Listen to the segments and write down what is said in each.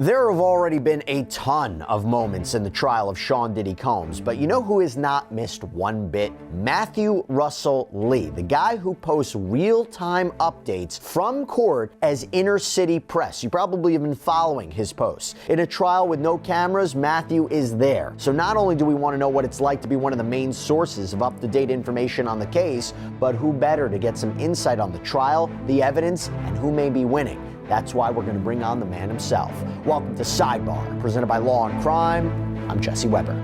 There have already been a ton of moments in the trial of Sean Diddy Combs, but you know who has not missed one bit? Matthew Russell Lee, the guy who posts real-time updates from court as inner city press. You probably have been following his posts. In a trial with no cameras, Matthew is there. So not only do we want to know what it's like to be one of the main sources of up-to-date information on the case, but who better to get some insight on the trial, the evidence, and who may be winning. That's why we're going to bring on the man himself. Welcome to Sidebar, presented by Law&Crime. I'm Jesse Weber.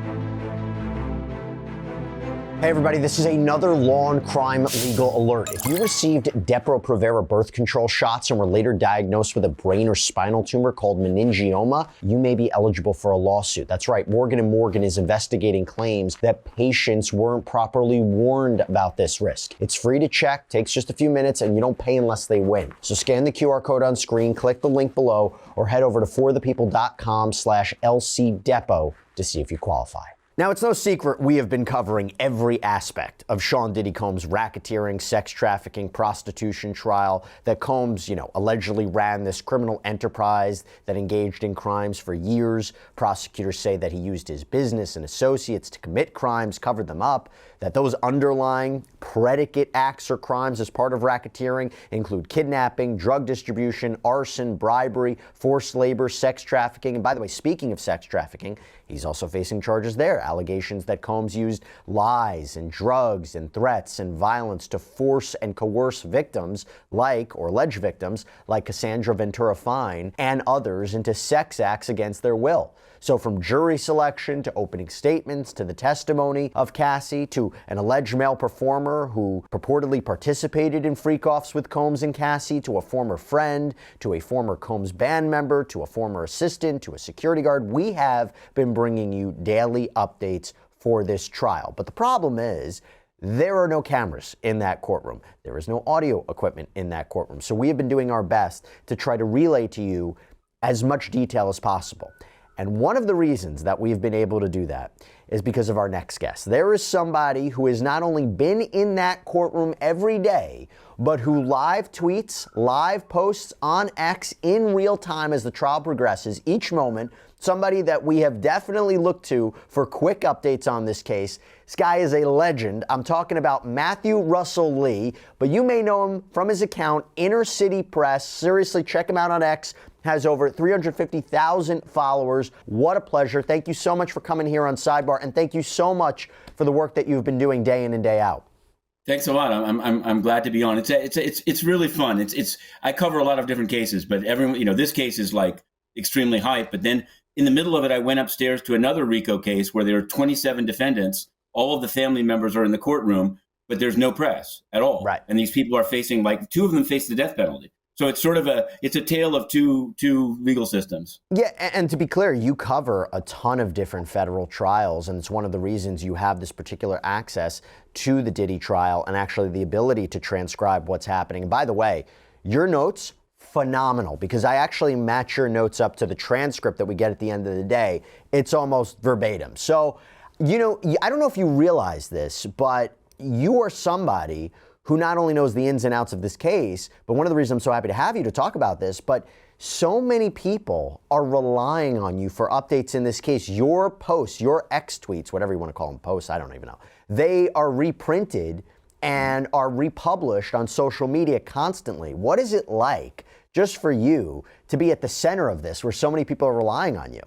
Hey everybody, this is another Law&Crime legal alert. If you received Depo-Provera birth control shots and were later diagnosed with a brain or spinal tumor called meningioma, you may be eligible for a lawsuit. That's right, Morgan & Morgan is investigating claims that patients weren't properly warned about this risk. It's free to check, takes just a few minutes, and you don't pay unless they win. So scan the QR code on screen, click the link below, or head over to forthepeople.com/LCDepo to see if you qualify. Now, it's no secret we have been covering every aspect of Sean Diddy Combs' racketeering, sex trafficking, prostitution trial, that Combs, allegedly ran this criminal enterprise that engaged in crimes for years. Prosecutors say that he used his business and associates to commit crimes, covered them up, that those underlying predicate acts or crimes as part of racketeering include kidnapping, drug distribution, arson, bribery, forced labor, sex trafficking. And by the way, speaking of sex trafficking, he's also facing charges there. Allegations that Combs used lies and drugs and threats and violence to force and coerce victims alleged victims like Cassandra Ventura Fine and others into sex acts against their will. So from jury selection to opening statements to the testimony of Cassie to an alleged male performer who purportedly participated in freak-offs with Combs and Cassie to a former friend to a former Combs band member to a former assistant to a security guard, we have been bringing you daily updates for this trial. But the problem is, there are no cameras in that courtroom. There is no audio equipment in that courtroom. So we have been doing our best to try to relay to you as much detail as possible. And one of the reasons that we've been able to do that is because of our next guest. There is somebody who has not only been in that courtroom every day, but who live tweets, live posts on X in real time as the trial progresses each moment. Somebody that we have definitely looked to for quick updates on this case. This guy is a legend. I'm talking about Matthew Russell Lee, but you may know him from his account, Inner City Press. Seriously, check him out on X. Has over 350,000 followers. What a pleasure. Thank you so much for coming here on Sidebar, and thank you so much for the work that you've been doing day in and day out. Thanks a lot. I'm glad to be on. It's really fun. I cover a lot of different cases, but everyone, this case is like extremely hype. But then in the middle of it, I went upstairs to another RICO case where there are 27 defendants. All of the family members are in the courtroom, but there's no press at all. Right. And these people are facing, two of them face the death penalty. So it's sort of a tale of two legal systems. Yeah, and to be clear, you cover a ton of different federal trials, and it's one of the reasons you have this particular access to the Diddy trial and actually the ability to transcribe what's happening. And by the way, your notes, phenomenal, because I actually match your notes up to the transcript that we get at the end of the day. It's almost verbatim. So, I don't know if you realize this, but you are somebody who not only knows the ins and outs of this case, but one of the reasons I'm so happy to have you to talk about this, but so many people are relying on you for updates in this case. Your posts, your X tweets, whatever you want to call them, posts, I don't even know. They are reprinted and are republished on social media constantly. What is it like just for you to be at the center of this where so many people are relying on you?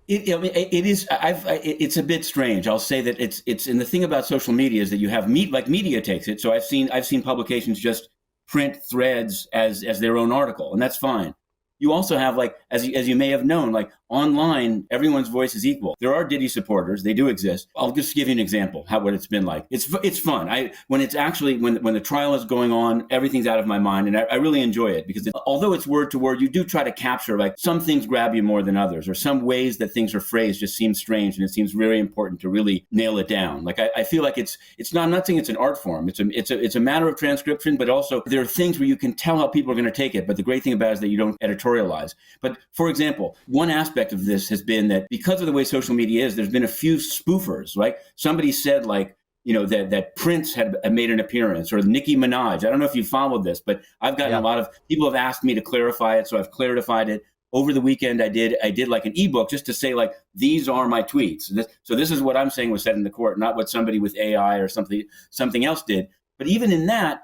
It is. It's a bit strange. I'll say that it's. And the thing about social media is that you have media takes it. So I've seen publications just print threads as their own article, and that's fine. You also have, as you may have known, online, everyone's voice is equal. There are Diddy supporters; they do exist. I'll just give you an example what it's been like. It's fun. When the trial is going on, everything's out of my mind, and I really enjoy it because although it's word to word, you do try to capture some things grab you more than others, or some ways that things are phrased just seem strange, and it seems very important to really nail it down. I feel like it's not. I'm not saying it's an art form. It's a matter of transcription, but also there are things where you can tell how people are going to take it. But the great thing about it is that you don't editorialize. But for example, one aspect of this has been that because of the way social media is, there's been a few spoofers, right? Somebody said that Prince had made an appearance, or Nicki Minaj. I don't know if you followed this, but I've gotten a lot of people have asked me to clarify it, so I've clarified it. over the weekend, I did like an ebook just to say, like, these are my tweets. So this is what I'm saying was said in the court, not what somebody with AI or something else did. But even in that,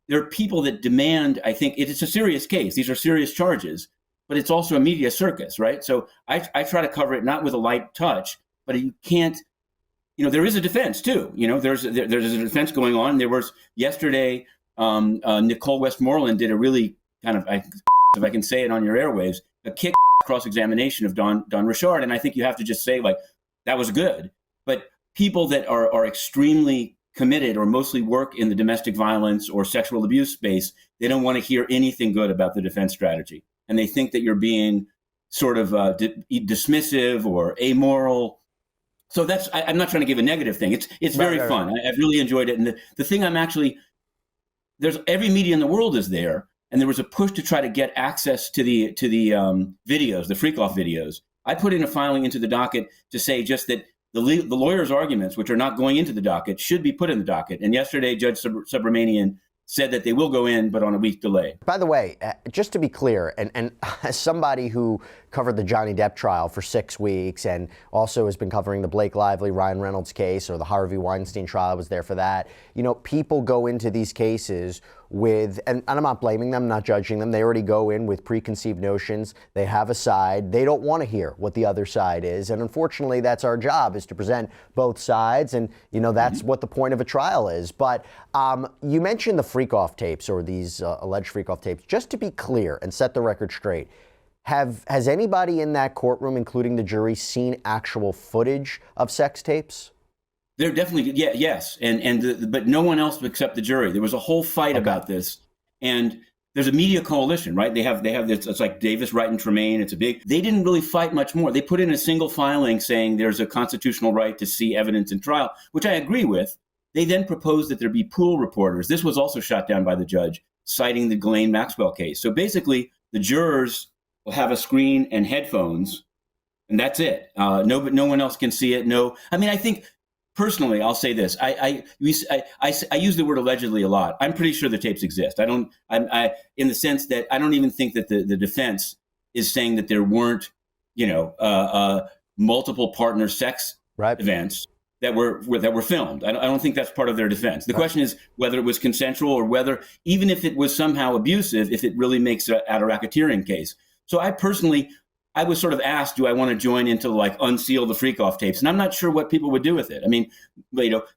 there are people that demand, I think it's a serious case. These are serious charges, but it's also a media circus, right? So I try to cover it not with a light touch, but you can't, there is a defense too. There's a defense going on. There was yesterday, Nicole Westmoreland did a really kind of, if I can say it on your airwaves, a kick cross-examination of Don Richard. And I think you have to just say, like, that was good. But people that are extremely committed or mostly work in the domestic violence or sexual abuse space, they don't want to hear anything good about the defense strategy. And they think that you're being sort of dismissive or amoral. So I'm not trying to give a negative thing. It's very fun. I've really enjoyed it. And the thing there's every media in the world is there. And there was a push to try to get access to the videos, the freak-off videos. I put in a filing into the docket to say just that the lawyers' arguments, which are not going into the docket, should be put in the docket. And yesterday, Judge Subramanian said that they will go in, but on a week delay. By the way, just to be clear, and as somebody who covered the Johnny Depp trial for 6 weeks and also has been covering the Blake Lively, Ryan Reynolds case or the Harvey Weinstein trial, I was there for that. People go into these cases with, and I'm not blaming them, not judging them. They already go in with preconceived notions. They have a side. They don't want to hear what the other side is. And unfortunately, that's our job, is to present both sides. And, that's what the point of a trial is. But you mentioned the freak-off tapes or these alleged freak-off tapes. Just to be clear and set the record straight, has anybody in that courtroom, including the jury, seen actual footage of sex tapes? They're definitely, yes. But no one else except the jury. There was a whole fight about this. And there's a media coalition, right? They have this, it's like Davis, Wright, and Tremaine. They didn't really fight much more. They put in a single filing saying there's a constitutional right to see evidence in trial, which I agree with. They then proposed that there be pool reporters. This was also shot down by the judge, citing the Ghislaine Maxwell case. So basically, the jurors will have a screen and headphones, and that's it. No one else can see it. I think, personally, I'll say this. I use the word allegedly a lot. I'm pretty sure the tapes exist. In the sense that I don't even think that the defense is saying that there weren't, multiple partner sex events that were filmed. I don't think that's part of their defense. The question is whether it was consensual or whether, even if it was somehow abusive, if it really makes it out a racketeering case. So I was sort of asked, do I want to join into unseal the freak-off tapes? And I'm not sure what people would do with it. I mean,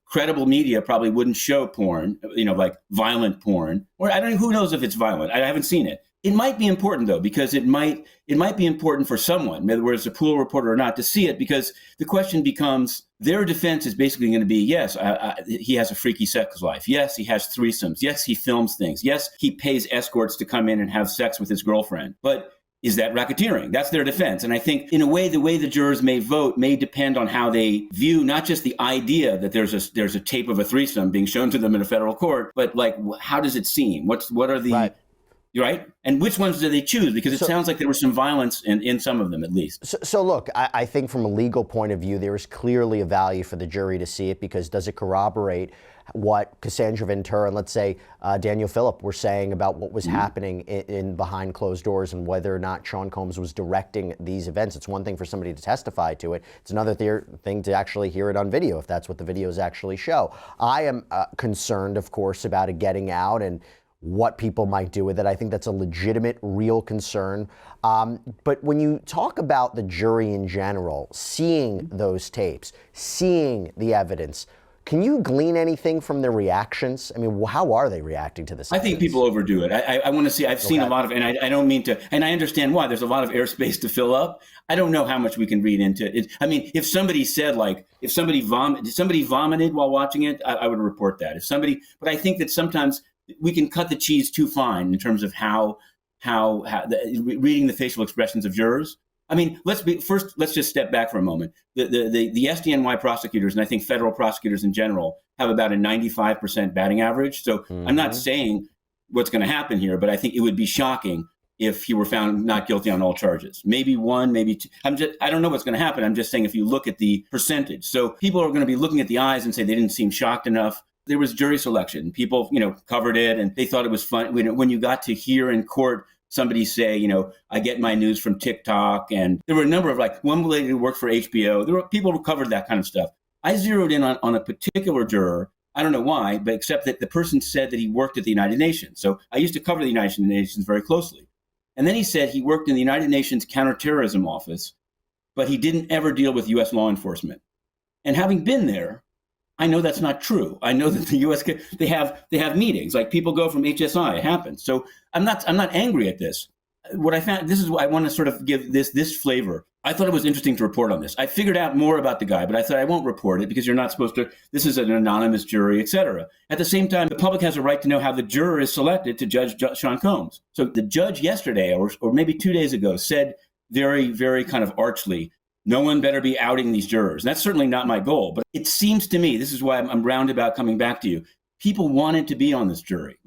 credible media probably wouldn't show porn, like violent porn, or who knows if it's violent. I haven't seen it. It might be important though, because it might be important for someone, whether it's a pool reporter or not, to see it, because the question becomes, their defense is basically going to be, yes, he has a freaky sex life. Yes, he has threesomes. Yes, he films things. Yes, he pays escorts to come in and have sex with his girlfriend. But is that racketeering? That's their defense. And I think, in a way, the way the jurors may vote may depend on how they view not just the idea that there's a tape of a threesome being shown to them in a federal court, but how does it seem? What are the right? And which ones do they choose? Because it sounds like there was some violence in some of them, at least. So look, I think from a legal point of view, there is clearly a value for the jury to see it, because does it corroborate what Cassandra Ventura and, let's say, Daniel Phillip were saying about what was happening in behind closed doors and whether or not Sean Combs was directing these events? It's one thing for somebody to testify to it. It's another thing to actually hear it on video, if that's what the videos actually show. I am concerned, of course, about it getting out and what people might do with it. I think that's a legitimate, real concern. But when you talk about the jury in general, seeing those tapes, seeing the evidence, can you glean anything from their reactions? I mean, how are they reacting to this? I think people overdo it. I want to see, I've seen a lot of, and I don't mean to, and I understand why. There's a lot of airspace to fill up. I don't know how much we can read into it. I mean, if somebody said, if somebody vomited while watching it, I would report that. But I think that sometimes we can cut the cheese too fine in terms of how reading the facial expressions of jurors. I mean, let's just step back for a moment. The SDNY prosecutors, and I think federal prosecutors in general, have about a 95% batting average. So I'm not saying what's going to happen here, but I think it would be shocking if he were found not guilty on all charges. Maybe one, maybe two. I don't know what's going to happen. I'm just saying, if you look at the percentage. So people are going to be looking at the eyes and say they didn't seem shocked enough. There was jury selection. People, covered it, and they thought it was fun. When you got to hear in court somebody say, I get my news from TikTok. And there were a number of one lady who worked for HBO. There were people who covered that kind of stuff. I zeroed in on a particular juror. I don't know why, but except that the person said that he worked at the United Nations. So I used to cover the United Nations very closely. And then he said he worked in the United Nations Counterterrorism Office, but he didn't ever deal with U.S. law enforcement. And having been there, I know that's not true. I know that the U.S. they have meetings, like people go from HSI. It happens. So I'm not angry at this. What I found, this is what I want to sort of give this flavor. I thought it was interesting to report on this. I figured out more about the guy, but I thought I won't report it because you're not supposed to. This is an anonymous jury, et cetera. At the same time, the public has a right to know how the juror is selected to judge Sean Combs. So the judge yesterday, or maybe 2 days ago, said very, very kind of archly, no one better be outing these jurors. And that's certainly not my goal, but it seems to me, this is why I'm roundabout coming back to you, people wanted to be on this jury.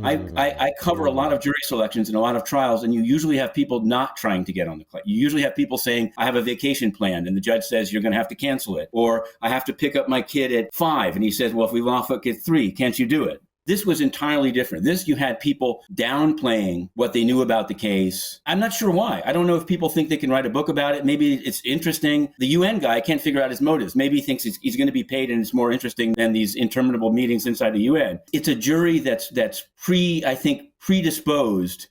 I cover a lot of jury selections and a lot of trials, and you usually have people not trying to get on the class. You usually have people saying, I have a vacation planned, and the judge says, you're going to have to cancel it. Or I have to pick up my kid at 5, and he says, well, if we off at 3, can't you do it? This was entirely different. You had people downplaying what they knew about the case. I'm not sure why. I don't know if people think they can write a book about it. Maybe it's interesting. The UN guy can't figure out his motives. Maybe he thinks he's going to be paid and it's more interesting than these interminable meetings inside the UN. It's a jury that's predisposed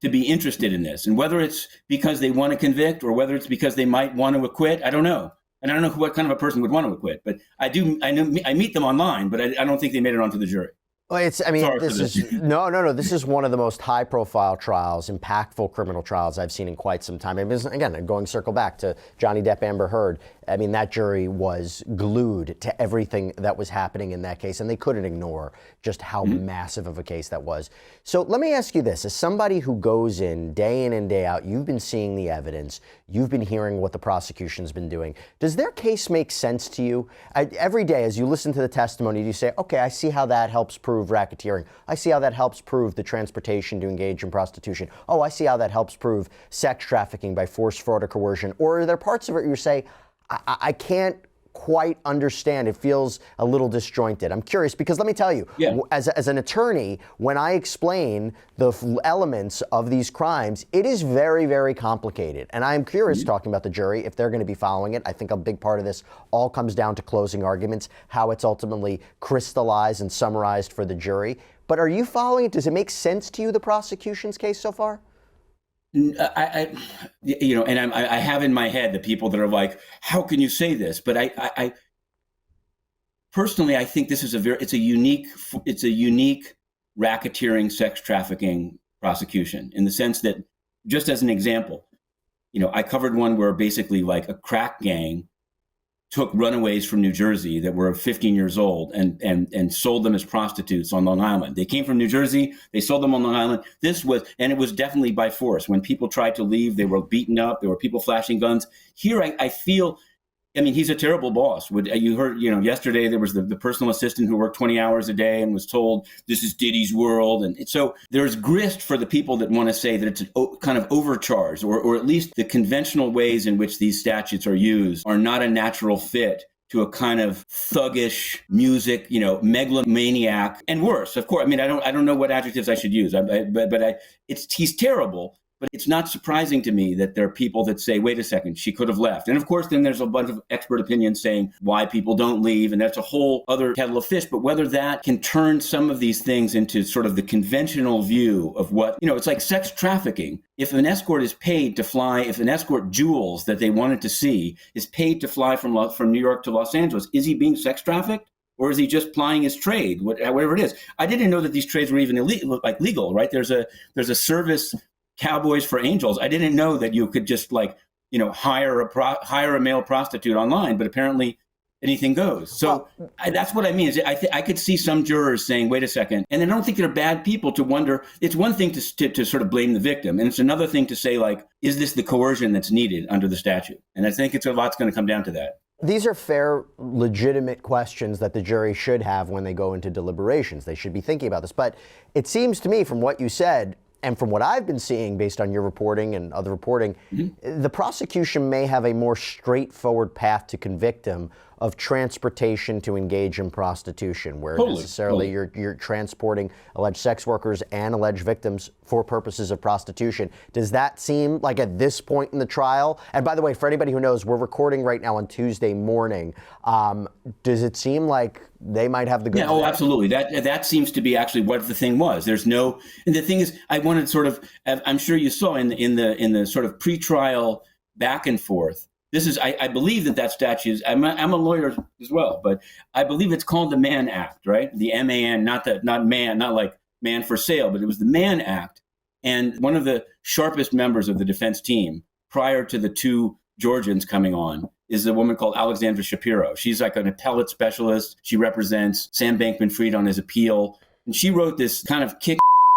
to be interested in this. And whether it's because they want to convict or whether it's because they might want to acquit, I don't know. And I don't know what kind of a person would want to acquit. But I meet them online, but I don't think they made it onto the jury. Well, this is one of the most high-profile trials, impactful criminal trials I've seen in quite some time. Again, going circle back to Johnny Depp, Amber Heard. That jury was glued to everything that was happening in that case, and they couldn't ignore just how massive of a case that was. So let me ask you this. As somebody who goes in and day out, you've been seeing the evidence, you've been hearing what the prosecution's been doing. Does their case make sense to you? Every day as you listen to the testimony, do you say, okay, I see how that helps prove racketeering. I see how that helps prove the transportation to engage in prostitution. Oh, I see how that helps prove sex trafficking by force, fraud, or coercion. Or are there parts of it you say, I can't quite understand. It feels a little disjointed. I'm curious because let me tell you, as an attorney, when I explain the elements of these crimes, it is very, very complicated. And I'm curious, talking about the jury, if they're going to be following it. I think a big part of this all comes down to closing arguments, how it's ultimately crystallized and summarized for the jury. But are you following it? Does it make sense to you, the prosecution's case so far? I have in my head the people that are like, how can you say this? But I personally, I think this is it's a unique racketeering, sex trafficking prosecution in the sense that, just as an example, I covered one where basically like a crack gang took runaways from New Jersey that were 15 years old and sold them as prostitutes on Long Island. They came from New Jersey, they sold them on Long Island. And it was definitely by force. When people tried to leave, they were beaten up, there were people flashing guns. Here, I feel, he's a terrible boss. You heard, yesterday there was the personal assistant who worked 20 hours a day and was told this is Diddy's world. And so there's grist for the people that want to say that it's kind of overcharged, or at least the conventional ways in which these statutes are used are not a natural fit to a kind of thuggish music, megalomaniac, and worse. Of course, I don't know what adjectives I should use, he's terrible. But it's not surprising to me that there are people that say, wait a second, she could have left. And of course, then there's a bunch of expert opinions saying why people don't leave. And that's a whole other kettle of fish. But whether that can turn some of these things into sort of the conventional view of what, it's like sex trafficking. If an escort is paid to fly, if an escort Jules that they wanted to see is paid to fly from New York to Los Angeles, is he being sex trafficked? Or is he just plying his trade, whatever it is? I didn't know that these trades were even legal, right? There's a service, Cowboys for Angels. I didn't know that you could just hire a male prostitute online, but apparently anything goes. So that's what I mean. I could see some jurors saying, wait a second. And I don't think they're bad people to wonder. It's one thing to sort of blame the victim. And it's another thing to say, is this the coercion that's needed under the statute? And I think a lot's going to come down to that. These are fair, legitimate questions that the jury should have when they go into deliberations. They should be thinking about this. But it seems to me from what you said, and from what I've been seeing based on your reporting and other reporting, the prosecution may have a more straightforward path to convict him of transportation to engage in prostitution, where necessarily you're transporting alleged sex workers and alleged victims for purposes of prostitution. Does that seem like at this point in the trial, and by the way, for anybody who knows, we're recording right now on Tuesday morning, does it seem like they might have the goods? Yeah, absolutely. That seems to be actually what the thing was. There's no, and the thing is, I wanted sort of, I'm sure you saw in the sort of pretrial back and forth. This is, I believe that statute is, I'm a lawyer as well, but I believe it's called the Mann Act, right? The MAN, not like man for sale, but it was the Mann Act. And one of the sharpest members of the defense team prior to the two Georgians coming on is a woman called Alexandra Shapiro. She's like an appellate specialist. She represents Sam Bankman-Fried on his appeal. And she wrote this kind of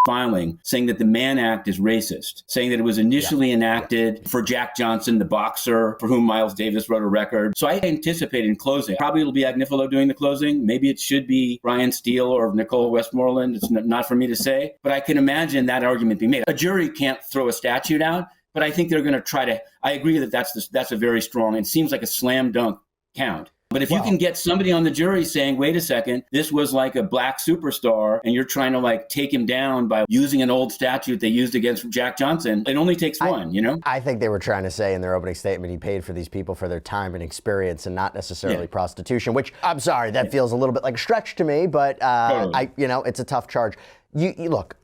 filing saying that the Mann Act is racist, saying that it was initially enacted for Jack Johnson, the boxer, for whom Miles Davis wrote a record. So I anticipate in closing, probably it'll be Agnifilo doing the closing. Maybe it should be Ryan Steele or Nicole Westmoreland. It's not for me to say, but I can imagine that argument being made. A jury can't throw a statute out, but I think they're going to try to, I agree that that's a very strong, it seems like a slam dunk count. But if you can get somebody on the jury saying, wait a second, this was like a black superstar and you're trying to like take him down by using an old statute they used against Jack Johnson, it only takes one, you know? I think they were trying to say in their opening statement, he paid for these people for their time and experience and not necessarily prostitution, which I'm sorry, that feels a little bit like a stretch to me, but totally. It's a tough charge. You look,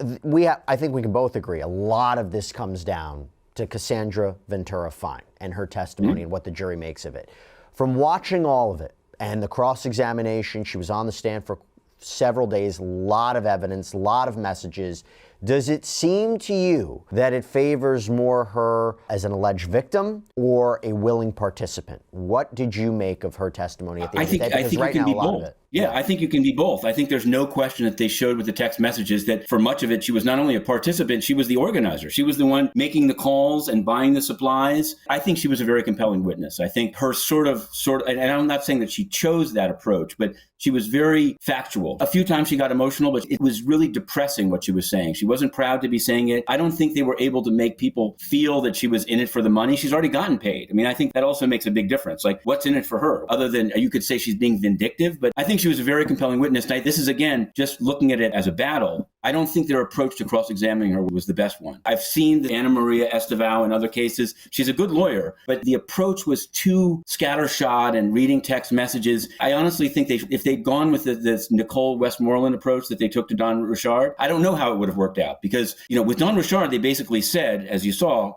I think we can both agree, a lot of this comes down to Cassandra Ventura Fine and her testimony and what the jury makes of it. From watching all of it and the cross-examination, she was on the stand for several days, a lot of evidence, a lot of messages. Does it seem to you that it favors more her as an alleged victim or a willing participant? What did you make of her testimony at the end of the day? I think you can be both. Yeah, I think you can be both. I think there's no question that they showed with the text messages that for much of it, she was not only a participant, she was the organizer. She was the one making the calls and buying the supplies. I think she was a very compelling witness. I think her sort of, and I'm not saying that she chose that approach, but she was very factual. A few times she got emotional, but it was really depressing what she was saying. She wasn't proud to be saying it. I don't think they were able to make people feel that she was in it for the money. She's already gotten paid. I mean, I think that also makes a big difference. Like, what's in it for her? Other than you could say she's being vindictive, but I think she was a very compelling witness. Now, this is, again, just looking at it as a battle. I don't think their approach to cross-examining her was the best one. I've seen the Ana Maria Estevao in other cases. She's a good lawyer, but the approach was too scattershot and reading text messages. I honestly think if they'd gone with this Nicole Westmoreland approach that they took to Don Richard, I don't know how it would have worked out. Because, with Don Richard, they basically said, as you saw,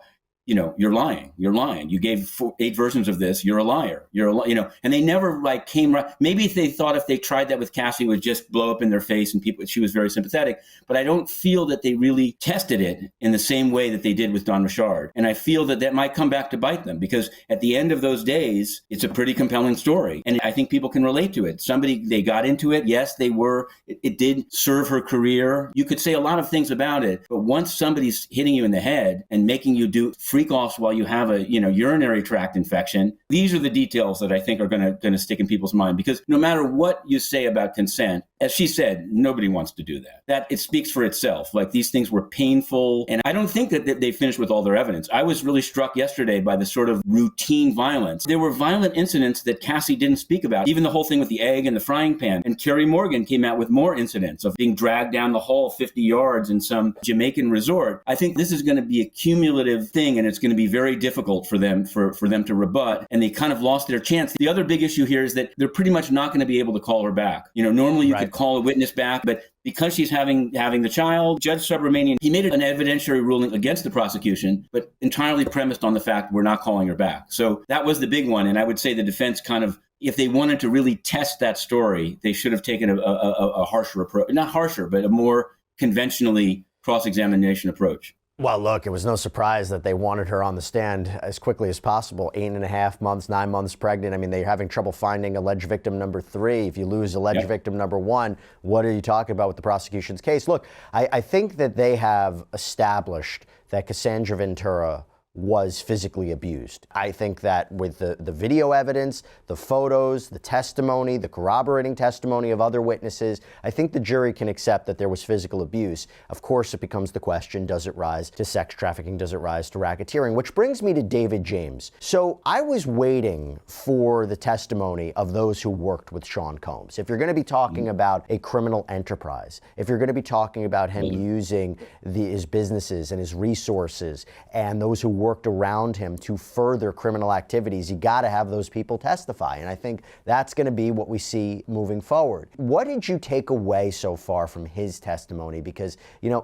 you're lying. You gave 8 versions of this. You're a liar. And they never came right. Maybe if they thought if they tried that with Cassie, it would just blow up in their face and she was very sympathetic. But I don't feel that they really tested it in the same way that they did with Don Richard. And I feel that might come back to bite them because at the end of those days, it's a pretty compelling story. And I think people can relate to it. They got into it. Yes, they were. It did serve her career. You could say a lot of things about it. But once somebody's hitting you in the head and making you do freak-offs while you have a urinary tract infection. These are the details that I think are going to stick in people's mind because no matter what you say about consent, as she said, nobody wants to do that. That it speaks for itself. Like these things were painful, and I don't think that they finished with all their evidence. I was really struck yesterday by the sort of routine violence. There were violent incidents that Cassie didn't speak about, even the whole thing with the egg and the frying pan. And Kerry Morgan came out with more incidents of being dragged down the hall 50 yards in some Jamaican resort. I think this is going to be a cumulative thing, and it's going to be very difficult for them to rebut, and they kind of lost their chance. The other big issue here is that they're pretty much not going to be able to call her back. Normally you could call a witness back, but because she's having the child, Judge Subramanian, he made an evidentiary ruling against the prosecution, but entirely premised on the fact we're not calling her back. So that was the big one, and I would say the defense kind of, if they wanted to really test that story, they should have taken a harsher approach, not harsher, but a more conventionally cross-examination approach. Well, look, it was no surprise that they wanted her on the stand as quickly as possible. 8.5 months, 9 months pregnant. I mean, they're having trouble finding alleged victim number 3. If you lose alleged victim number 1, what are you talking about with the prosecution's case? Look, I think that they have established that Cassandra Ventura was physically abused. I think that with the video evidence, the photos, the testimony, the corroborating testimony of other witnesses, I think the jury can accept that there was physical abuse. Of course, it becomes the question, does it rise to sex trafficking? Does it rise to racketeering? Which brings me to David James. So I was waiting for the testimony of those who worked with Sean Combs. If you're going to be talking about a criminal enterprise, if you're going to be talking about him using his businesses and his resources and those who worked around him to further criminal activities, you got to have those people testify. And I think that's going to be what we see moving forward. What did you take away so far from his testimony? Because,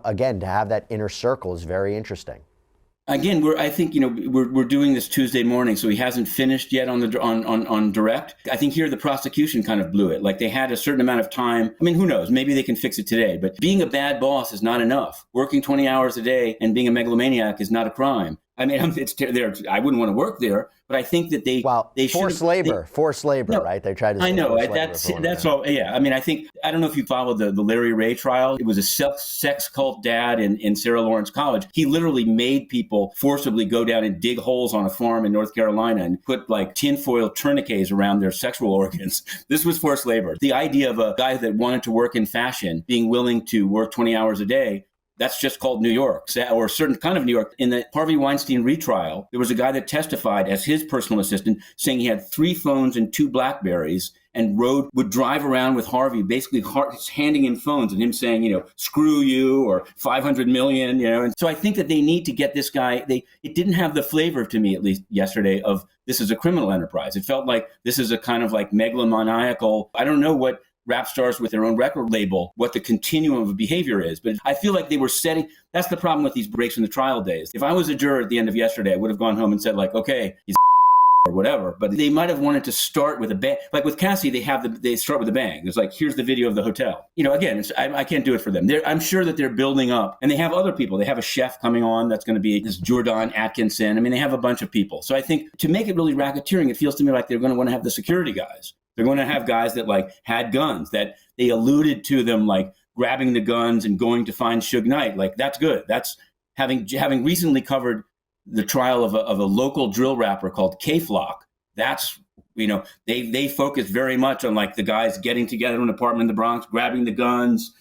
again, to have that inner circle is very interesting. Again, I think we're doing this Tuesday morning, so he hasn't finished yet on direct. I think here the prosecution kind of blew it. Like, they had a certain amount of time. I mean, who knows? Maybe they can fix it today. But being a bad boss is not enough. Working 20 hours a day and being a megalomaniac is not a crime. I mean, I wouldn't want to work there, but I think that they forced labor, no, right? They tried to. I know that's all. Yeah, I mean, I don't know if you followed the Larry Ray trial. It was a sex cult dad in Sarah Lawrence College. He literally made people forcibly go down and dig holes on a farm in North Carolina and put like tinfoil tourniquets around their sexual organs. This was forced labor. The idea of a guy that wanted to work in fashion being willing to work 20 hours a day. That's just called New York, or a certain kind of New York. In the Harvey Weinstein retrial, there was a guy that testified as his personal assistant saying he had 3 phones and 2 BlackBerries and would drive around with Harvey, basically handing him phones and him saying, screw you or 500 million, And so I think that they need to get this guy. It didn't have the flavor to me, at least yesterday, of this is a criminal enterprise. It felt like this is a kind of like megalomaniacal, I don't know what rap stars with their own record label, what the continuum of behavior is. But I feel like they were setting, that's the problem with these breaks in the trial days. If I was a juror at the end of yesterday, I would have gone home and said like, okay, he's or whatever, but they might have wanted to start with a bang. Like with Cassie, they start with a bang. It's like, here's the video of the hotel. Again, I can't do it for them. I'm sure that they're building up, and they have other people. They have a chef coming on that's going to be this Jordan Atkinson. I mean, they have a bunch of people. So I think to make it really racketeering, it feels to me like they're going to want to have the security guys. They're going to have guys that like had guns, that they alluded to them like grabbing the guns and going to find Suge Knight. Like, that's good. That's having recently covered the trial of a local drill rapper called Kaye. That's, they focus very much on like the guys getting together in an apartment in the Bronx, grabbing the guns,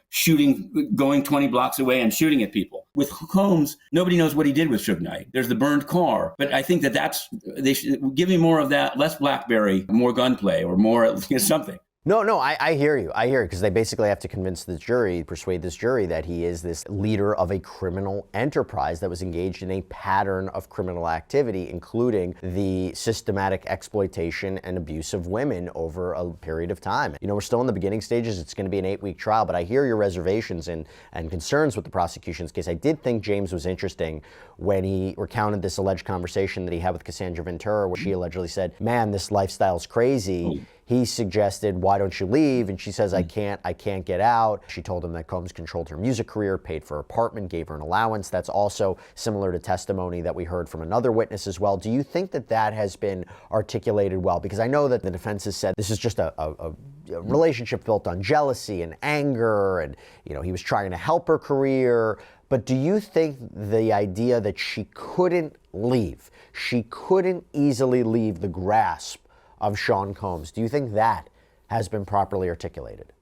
shooting, going 20 blocks away and shooting at people. With Combs, nobody knows what he did with Suge Knight. There's the burned car. But I think they should give me more of that, less BlackBerry, more gunplay, or more something. No, I hear you. Because they basically have to persuade this jury that he is this leader of a criminal enterprise that was engaged in a pattern of criminal activity, including the systematic exploitation and abuse of women over a period of time. We're still in the beginning stages. It's going to be an 8-week trial, but I hear your reservations and concerns with the prosecution's case. I did think James was interesting when he recounted this alleged conversation that he had with Cassandra Ventura, where she allegedly said, man, this lifestyle's crazy. He suggested, why don't you leave? And she says, I can't get out. She told him that Combs controlled her music career, paid for her apartment, gave her an allowance. That's also similar to testimony that we heard from another witness as well. Do you think that has been articulated well? Because I know that the defense has said this is just a relationship built on jealousy and anger, and he was trying to help her career. But do you think the idea that she couldn't easily leave the grasp of Sean Combs, do you think that has been properly articulated?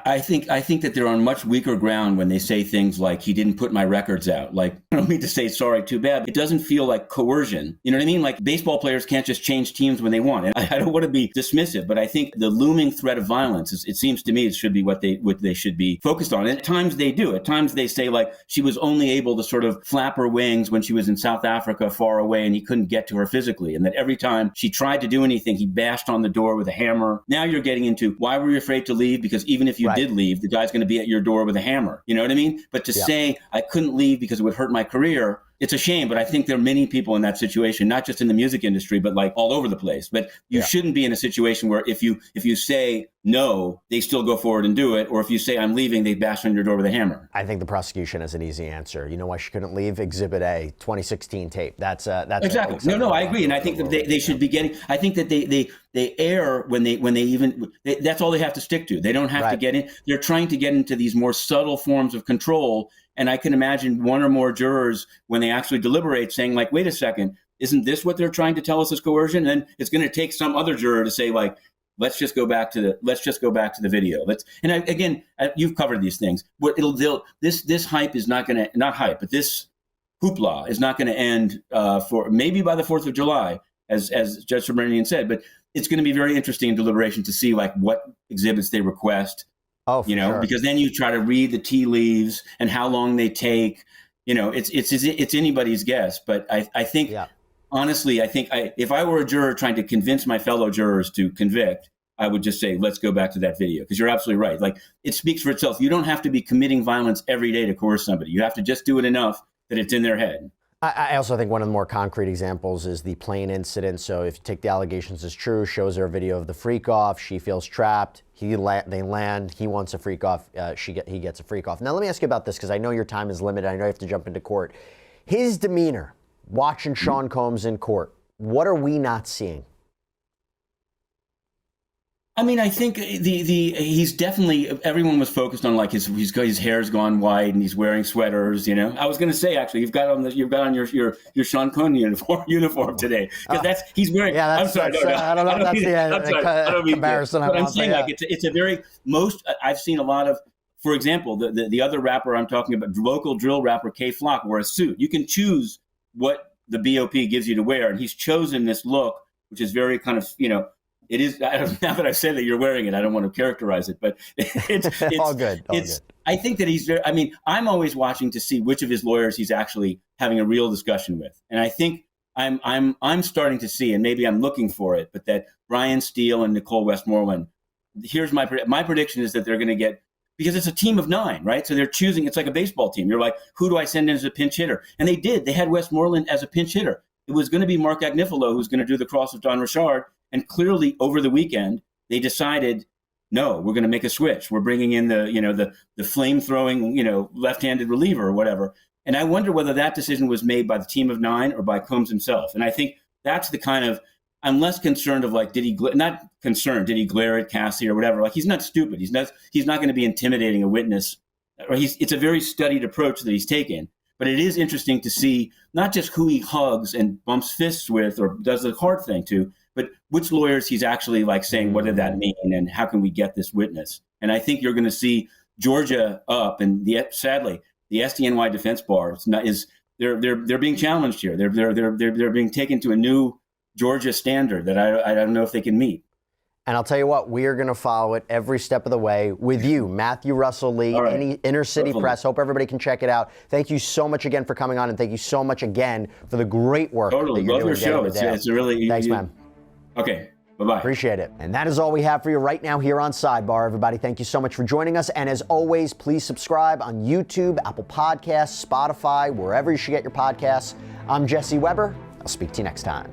I think that they're on much weaker ground when they say things like, he didn't put my records out. Like, I don't mean to say sorry, too bad. It doesn't feel like coercion. You know what I mean? Like, baseball players can't just change teams when they want. And I don't want to be dismissive, but I think the looming threat of violence, it seems to me, it should be what they should be focused on. And at times they do. At times they say, like, she was only able to sort of flap her wings when she was in South Africa far away and he couldn't get to her physically. And that every time she tried to do anything, he bashed on the door with a hammer. Now you're getting into, why were you afraid to leave? Because even if you did leave, the guy's going to be at your door with a hammer. You know what I mean? But to say I couldn't leave because it would hurt my career, it's a shame. But I think there are many people in that situation, not just in the music industry, but like all over the place. But you shouldn't be in a situation where if you say no, they still go forward and do it. Or if you say, I'm leaving, they bash on your door with a hammer. I think the prosecution has an easy answer. You know why she couldn't leave? Exhibit A, 2016 tape. That's exactly. No, I agree. And I think that they should be getting, I think that they err when they even, that's all they have to stick to. They don't have to get in. They're trying to get into these more subtle forms of control. And I can imagine one or more jurors, when they actually deliberate, saying like, wait a second, isn't this what they're trying to tell us is coercion? And then it's going to take some other juror to say like, let's just go back to the video. You've covered these things. This hype is not going to, not hype, but this hoopla is not going to end for maybe by the 4th of July, as Judge Subramanian said, but it's going to be very interesting in deliberation to see like what exhibits they request. Oh, sure. Because then you try to read the tea leaves and how long they take. It's anybody's guess. But I think, honestly, if I were a juror trying to convince my fellow jurors to convict, I would just say, let's go back to that video. Because you're absolutely right. Like, it speaks for itself. You don't have to be committing violence every day to coerce somebody. You have to just do it enough that it's in their head. I also think one of the more concrete examples is the plane incident. So if you take the allegations as true, shows her a video of the freak off. She feels trapped. They land. He wants a freak off. He gets a freak off. Now, let me ask you about this, because I know your time is limited. I know you have to jump into court. His demeanor watching Sean Combs in court, what are we not seeing? I mean, I think he's definitely, everyone was focused on like his hair's gone white and he's wearing sweaters. I was going to say, actually, you've got on your Sean Combs uniform today, because he's wearing. Yeah, that's. I don't know if that's the comparison. But I'm saying like it's a very I've seen a lot of, for example, the other rapper I'm talking about, local drill rapper Kaye wore a suit. You can choose what the BOP gives you to wear, and he's chosen this look, which is very kind of It is, now that I've said that you're wearing it, I don't want to characterize it, but it's all good. I think that he's very, I'm always watching to see which of his lawyers he's actually having a real discussion with. And I think I'm starting to see, and maybe I'm looking for it, but that Brian Steele and Nicole Westmoreland, here's my prediction is that they're going to get, because it's a team of 9, right? So they're choosing, it's like a baseball team. You're like, who do I send in as a pinch hitter? And they did. They had Westmoreland as a pinch hitter. It was going to be Mark Agnifilo who's going to do the cross of Don Richard. And clearly, over the weekend, they decided, no, we're going to make a switch. We're bringing in the flame-throwing, left-handed reliever or whatever. And I wonder whether that decision was made by the team of 9 or by Combs himself. And I think that's the kind of, I'm less concerned of like, did he glare at Cassie or whatever? Like, he's not stupid. He's not going to be intimidating a witness. It's a very studied approach that he's taken. But it is interesting to see not just who he hugs and bumps fists with or does the hard thing to, but which lawyers he's actually like saying, what did that mean? And how can we get this witness? And I think you're going to see Georgia up, and sadly, the SDNY defense bar they're being challenged here. They're being taken to a new Georgia standard that I don't know if they can meet. And I'll tell you what, we are going to follow it every step of the way with you, Matthew Russell Lee, any Inner City Press. Hope everybody can check it out. Thank you so much again for coming on, and thank you so much again for the great work that you're doing. Love your show. It's a really Thanks, man. Okay. Bye-bye. Appreciate it. And that is all we have for you right now here on Sidebar. Everybody, thank you so much for joining us. And as always, please subscribe on YouTube, Apple Podcasts, Spotify, wherever you should get your podcasts. I'm Jesse Weber. I'll speak to you next time.